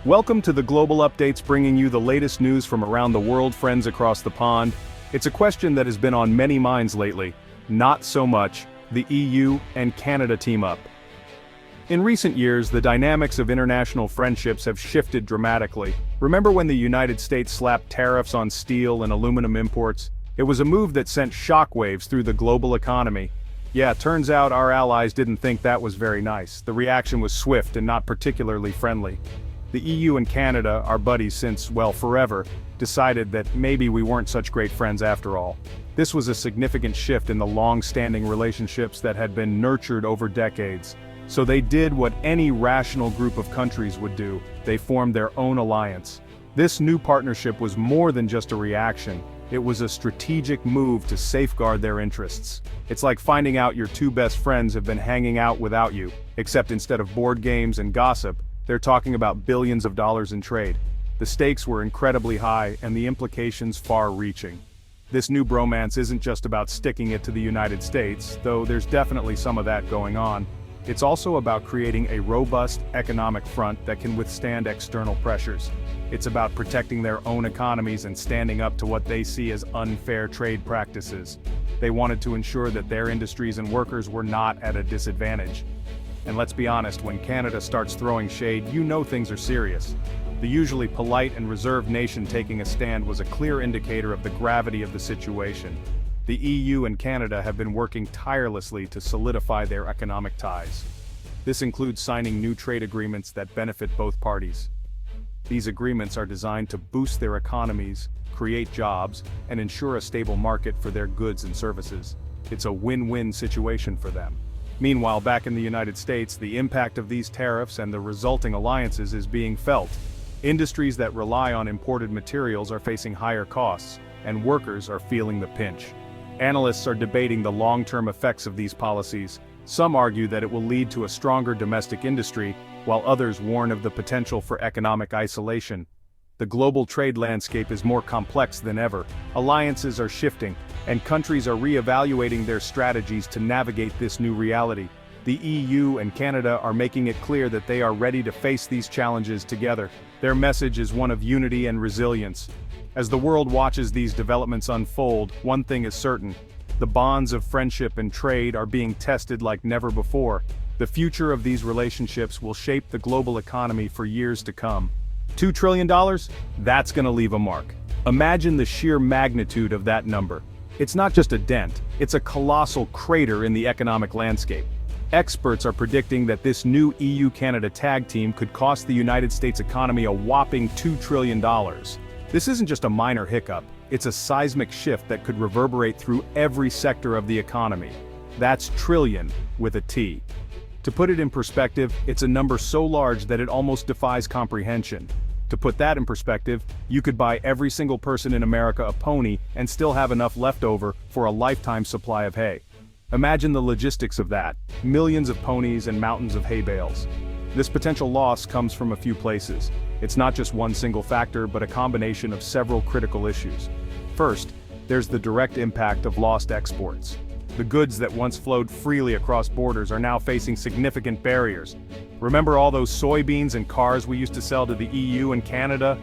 Welcome to the Global Updates, bringing you the latest news from around the world, friends across the pond. It's a question that has been on many minds lately. Not so much. The EU and Canada team up. In recent years, the dynamics of international friendships have shifted dramatically. Remember when the United States slapped tariffs on steel and aluminum imports? It was a move that sent shockwaves through the global economy. Yeah, turns out our allies didn't think that was very nice. The reaction was swift and not particularly friendly. The EU and Canada, our buddies since, well, forever, decided that maybe we weren't such great friends after all. This was a significant shift in the long-standing relationships that had been nurtured over decades. So they did what any rational group of countries would do. They formed their own alliance. This new partnership was more than just a reaction. It was a strategic move to safeguard their interests. It's like finding out your two best friends have been hanging out without you, except instead of board games and gossip, they're talking about billions of dollars in trade. The stakes were incredibly high and the implications far-reaching. This new bromance isn't just about sticking it to the United States, though there's definitely some of that going on. It's also about creating a robust economic front that can withstand external pressures. It's about protecting their own economies and standing up to what they see as unfair trade practices. They wanted to ensure that their industries and workers were not at a disadvantage. And let's be honest, when Canada starts throwing shade, you know things are serious. The usually polite and reserved nation taking a stand was a clear indicator of the gravity of the situation. The EU and Canada have been working tirelessly to solidify their economic ties. This includes signing new trade agreements that benefit both parties. These agreements are designed to boost their economies, create jobs, and ensure a stable market for their goods and services. It's a win-win situation for them. Meanwhile, back in the United States, the impact of these tariffs and the resulting alliances is being felt. Industries that rely on imported materials are facing higher costs, and workers are feeling the pinch. Analysts are debating the long-term effects of these policies. Some argue that it will lead to a stronger domestic industry, while others warn of the potential for economic isolation. The global trade landscape is more complex than ever. Alliances are shifting, and countries are re-evaluating their strategies to navigate this new reality. The EU and Canada are making it clear that they are ready to face these challenges together. Their message is one of unity and resilience. As the world watches these developments unfold, one thing is certain: the bonds of friendship and trade are being tested like never before. The future of these relationships will shape the global economy for years to come. $2 trillion? That's gonna leave a mark. Imagine the sheer magnitude of that number. It's not just a dent, it's a colossal crater in the economic landscape. Experts are predicting that this new EU-Canada tag team could cost the United States economy a whopping $2 trillion. This isn't just a minor hiccup, it's a seismic shift that could reverberate through every sector of the economy. That's trillion with a T. To put it in perspective, it's a number so large that it almost defies comprehension. To put that in perspective, you could buy every single person in America a pony and still have enough left over for a lifetime supply of hay. Imagine the logistics of that: millions of ponies and mountains of hay bales. This potential loss comes from a few places. It's not just one single factor, but a combination of several critical issues. First, there's the direct impact of lost exports. The goods that once flowed freely across borders are now facing significant barriers. Remember all those soybeans and cars we used to sell to the EU and Canada?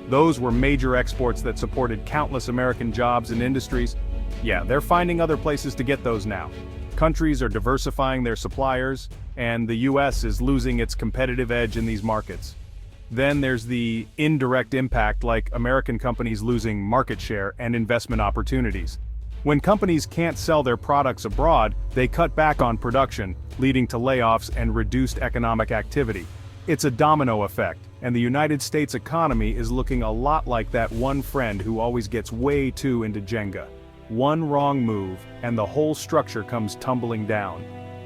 Those were major exports that supported countless American jobs and industries. Yeah, they're finding other places to get those now. Countries are diversifying their suppliers, and the US is losing its competitive edge in these markets. Then there's the indirect impact, like American companies losing market share and investment opportunities. When companies can't sell their products abroad, they cut back on production, leading to layoffs and reduced economic activity. It's a domino effect, and the United States economy is looking a lot like that one friend who always gets way too into Jenga. One wrong move, and the whole structure comes tumbling down.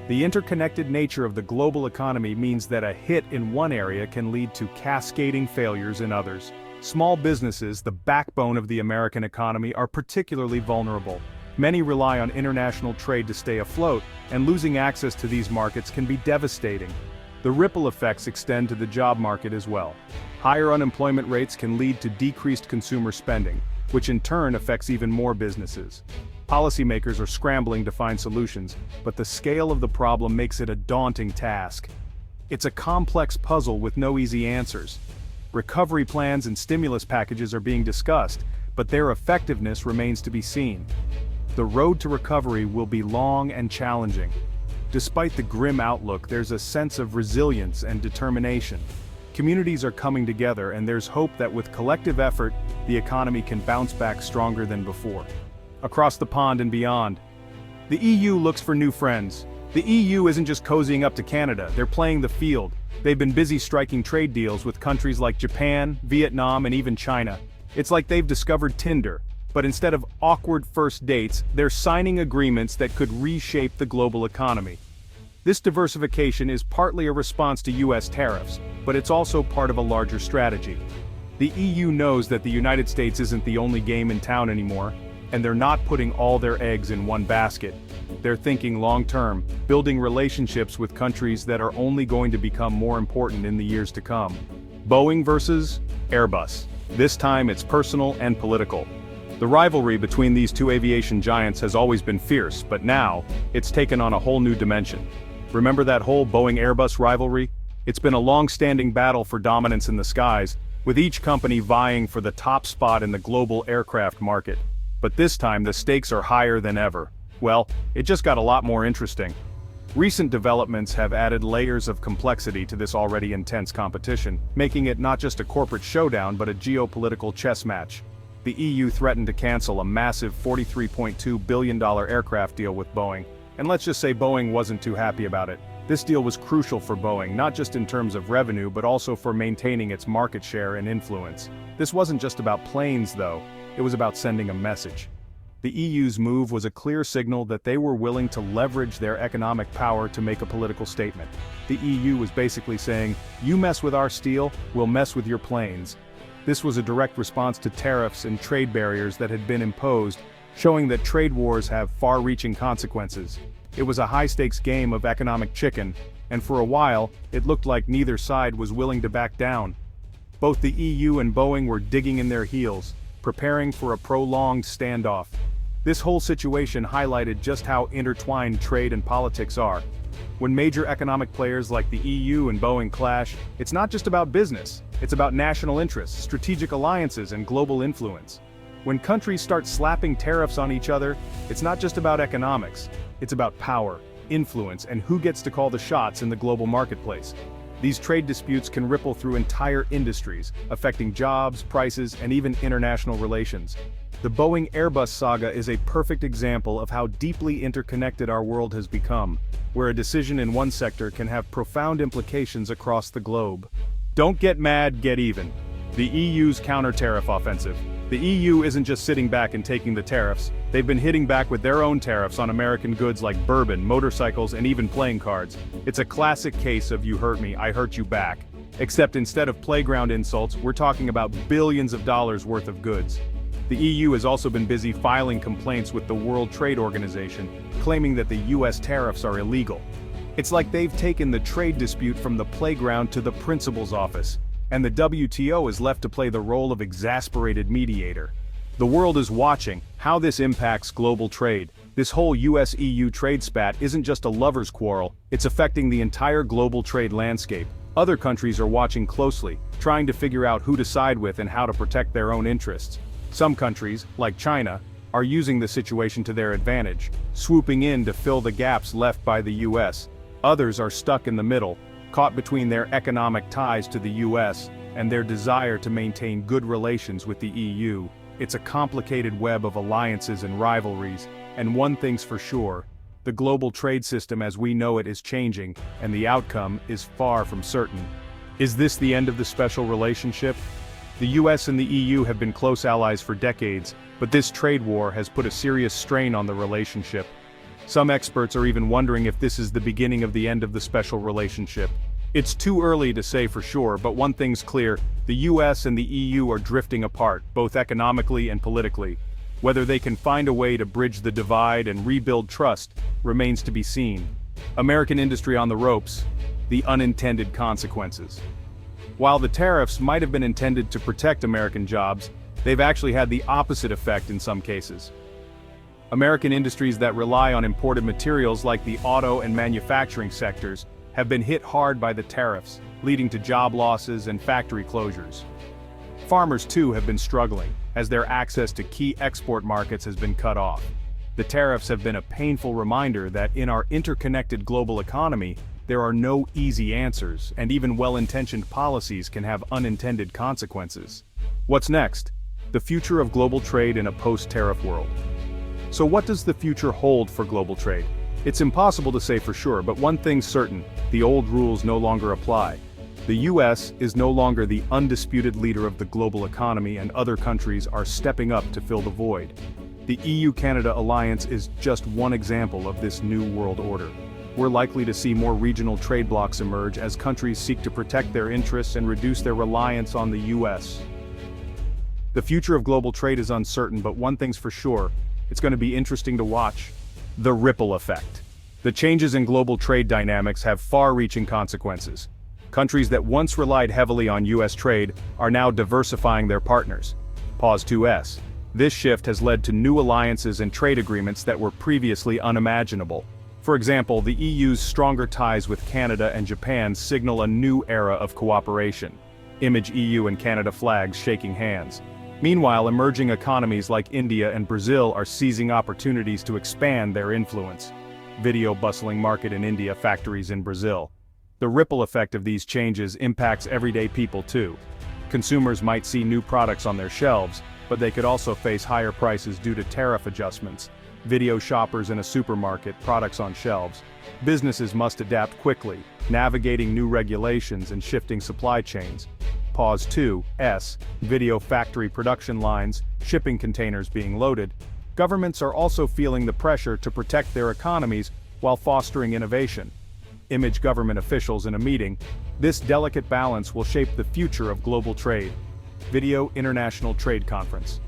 The interconnected nature of the global economy means that a hit in one area can lead to cascading failures in others. Small businesses, the backbone of the American economy, are particularly vulnerable. Many rely on international trade to stay afloat, and losing access to these markets can be devastating. The ripple effects extend to the job market as well. Higher unemployment rates can lead to decreased consumer spending, which in turn affects even more businesses. Policymakers are scrambling to find solutions, but the scale of the problem makes it a daunting task. It's a complex puzzle with no easy answers. Recovery plans and stimulus packages are being discussed, but their effectiveness remains to be seen. The road to recovery will be long and challenging. Despite the grim outlook, there's a sense of resilience and determination. Communities are coming together, and there's hope that with collective effort, the economy can bounce back stronger than before. Across the pond and beyond, the EU looks for new friends. The EU isn't just cozying up to Canada, they're playing the field. They've been busy striking trade deals with countries like Japan, Vietnam, and even China. It's like they've discovered Tinder, but instead of awkward first dates, they're signing agreements that could reshape the global economy. This diversification is partly a response to US tariffs, but it's also part of a larger strategy. The EU knows that the United States isn't the only game in town anymore, and they're not putting all their eggs in one basket. They're thinking long-term, building relationships with countries that are only going to become more important in the years to come. Boeing versus Airbus. This time it's personal and political. The rivalry between these two aviation giants has always been fierce, but now, it's taken on a whole new dimension. Remember that whole Boeing-Airbus rivalry? It's been a long-standing battle for dominance in the skies, with each company vying for the top spot in the global aircraft market. But this time the stakes are higher than ever. Well, it just got a lot more interesting. Recent developments have added layers of complexity to this already intense competition, making it not just a corporate showdown but a geopolitical chess match. The EU threatened to cancel a massive $43.2 billion aircraft deal with Boeing, and let's just say Boeing wasn't too happy about it. This deal was crucial for Boeing, not just in terms of revenue but also for maintaining its market share and influence. This wasn't just about planes though, it was about sending a message. The EU's move was a clear signal that they were willing to leverage their economic power to make a political statement. The EU was basically saying, you mess with our steel, we'll mess with your planes. This was a direct response to tariffs and trade barriers that had been imposed, showing that trade wars have far-reaching consequences. It was a high-stakes game of economic chicken, and for a while, it looked like neither side was willing to back down. Both the EU and Boeing were digging in their heels, preparing for a prolonged standoff. This whole situation highlighted just how intertwined trade and politics are. When major economic players like the EU and Boeing clash, it's not just about business, it's about national interests, strategic alliances, and global influence. When countries start slapping tariffs on each other, it's not just about economics, it's about power, influence, and who gets to call the shots in the global marketplace. These trade disputes can ripple through entire industries, affecting jobs, prices, and even international relations. The Boeing-Airbus saga is a perfect example of how deeply interconnected our world has become, where a decision in one sector can have profound implications across the globe. Don't get mad, get even. The EU's counter-tariff offensive. The EU isn't just sitting back and taking the tariffs, they've been hitting back with their own tariffs on American goods like bourbon, motorcycles, and even playing cards. It's a classic case of you hurt me, I hurt you back. Except instead of playground insults, we're talking about billions of dollars worth of goods. The EU has also been busy filing complaints with the World Trade Organization, claiming that the US tariffs are illegal. It's like they've taken the trade dispute from the playground to the principal's office, and the WTO is left to play the role of exasperated mediator. The world is watching how this impacts global trade. This whole US-EU trade spat isn't just a lover's quarrel, it's affecting the entire global trade landscape. Other countries are watching closely, trying to figure out who to side with and how to protect their own interests. Some countries, like China, are using the situation to their advantage, swooping in to fill the gaps left by the US. Others are stuck in the middle, caught between their economic ties to the US and their desire to maintain good relations with the EU. It's a complicated web of alliances and rivalries, and one thing's for sure, the global trade system as we know it is changing, and the outcome is far from certain. Is this the end of the special relationship? The US and the EU have been close allies for decades, but this trade war has put a serious strain on the relationship. Some experts are even wondering if this is the beginning of the end of the special relationship. It's too early to say for sure, but one thing's clear, the US and the EU are drifting apart, both economically and politically. Whether they can find a way to bridge the divide and rebuild trust remains to be seen. American industry on the ropes, the unintended consequences. While the tariffs might have been intended to protect American jobs, they've actually had the opposite effect in some cases. American industries that rely on imported materials like the auto and manufacturing sectors have been hit hard by the tariffs, leading to job losses and factory closures. Farmers too have been struggling, as their access to key export markets has been cut off. The tariffs have been a painful reminder that in our interconnected global economy, there are no easy answers, and even well-intentioned policies can have unintended consequences. What's next? The future of global trade in a post-tariff world. So what does the future hold for global trade? It's impossible to say for sure, but one thing's certain: the old rules no longer apply. The US is no longer the undisputed leader of the global economy, and other countries are stepping up to fill the void. The EU-Canada alliance is just one example of this new world order. We're likely to see more regional trade blocs emerge as countries seek to protect their interests and reduce their reliance on the US. The future of global trade is uncertain, but one thing's for sure: it's going to be interesting to watch. The ripple effect. The changes in global trade dynamics have far-reaching consequences. Countries that once relied heavily on US trade are now diversifying their partners. Pause 2S. This shift has led to new alliances and trade agreements that were previously unimaginable. For example, the EU's stronger ties with Canada and Japan signal a new era of cooperation. Image EU and Canada flags shaking hands. Meanwhile, emerging economies like India and Brazil are seizing opportunities to expand their influence. Video bustling market in India, factories in Brazil. The ripple effect of these changes impacts everyday people too. Consumers might see new products on their shelves, but they could also face higher prices due to tariff adjustments. Video shoppers in a supermarket, products on shelves. Businesses must adapt quickly, navigating new regulations and shifting supply chains. Pause 2S. Video factory production lines, shipping containers being loaded. Governments are also feeling the pressure to protect their economies while fostering innovation. Image government officials in a meeting. This delicate balance will shape the future of global trade. Video International Trade Conference.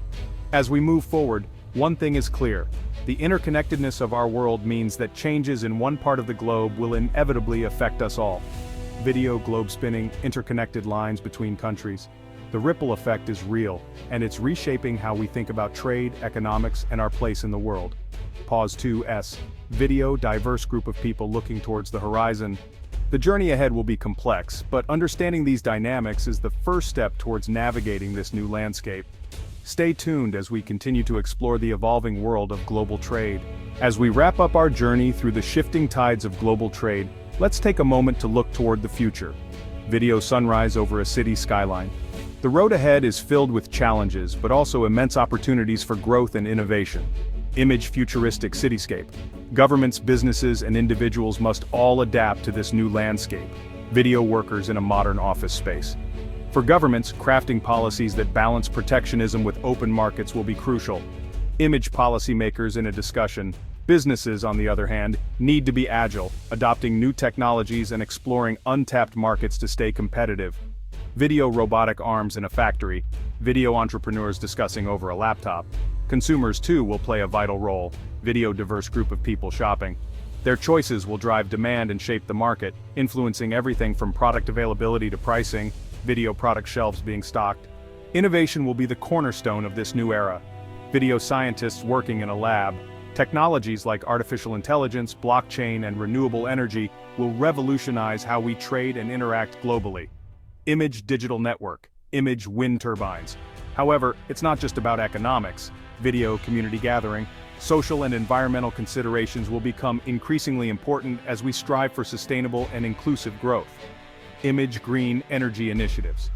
As we move forward, one thing is clear: the interconnectedness of our world means that changes in one part of the globe will inevitably affect us all. Video globe spinning, interconnected lines between countries. The ripple effect is real, and it's reshaping how we think about trade, economics, and our place in the world. Pause 2S. Video diverse group of people looking towards the horizon. The journey ahead will be complex, but understanding these dynamics is the first step towards navigating this new landscape. Stay tuned as we continue to explore the evolving world of global trade. As we wrap up our journey through the shifting tides of global trade, let's take a moment to look toward the future. Video sunrise over a city skyline. The road ahead is filled with challenges, but also immense opportunities for growth and innovation. Image futuristic cityscape. Governments, businesses, and individuals must all adapt to this new landscape. Video workers in a modern office space. For governments, crafting policies that balance protectionism with open markets will be crucial. Image policymakers in a discussion. Businesses, on the other hand, need to be agile, adopting new technologies and exploring untapped markets to stay competitive. Video robotic arms in a factory. Video entrepreneurs discussing over a laptop. Consumers too will play a vital role. Video diverse group of people shopping. Their choices will drive demand and shape the market, influencing everything from product availability to pricing. Video product shelves being stocked. Innovation will be the cornerstone of this new era. Video scientists working in a lab. Technologies like artificial intelligence, blockchain, and renewable energy will revolutionize how we trade and interact globally. Image digital network. Image wind turbines. However, it's not just about economics. Video community gathering. Social and environmental considerations will become increasingly important as we strive for sustainable and inclusive growth. Image green energy initiatives.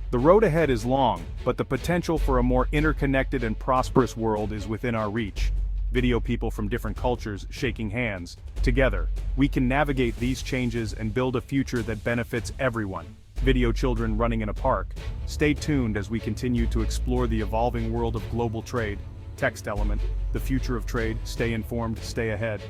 The road ahead is long, but the potential for a more interconnected and prosperous world is within our reach. Video people from different cultures shaking hands. Together, we can navigate these changes and build a future that benefits everyone. Video children running in a park. Stay tuned as we continue to explore the evolving world of global trade. Text element, the future of trade. Stay informed, stay ahead.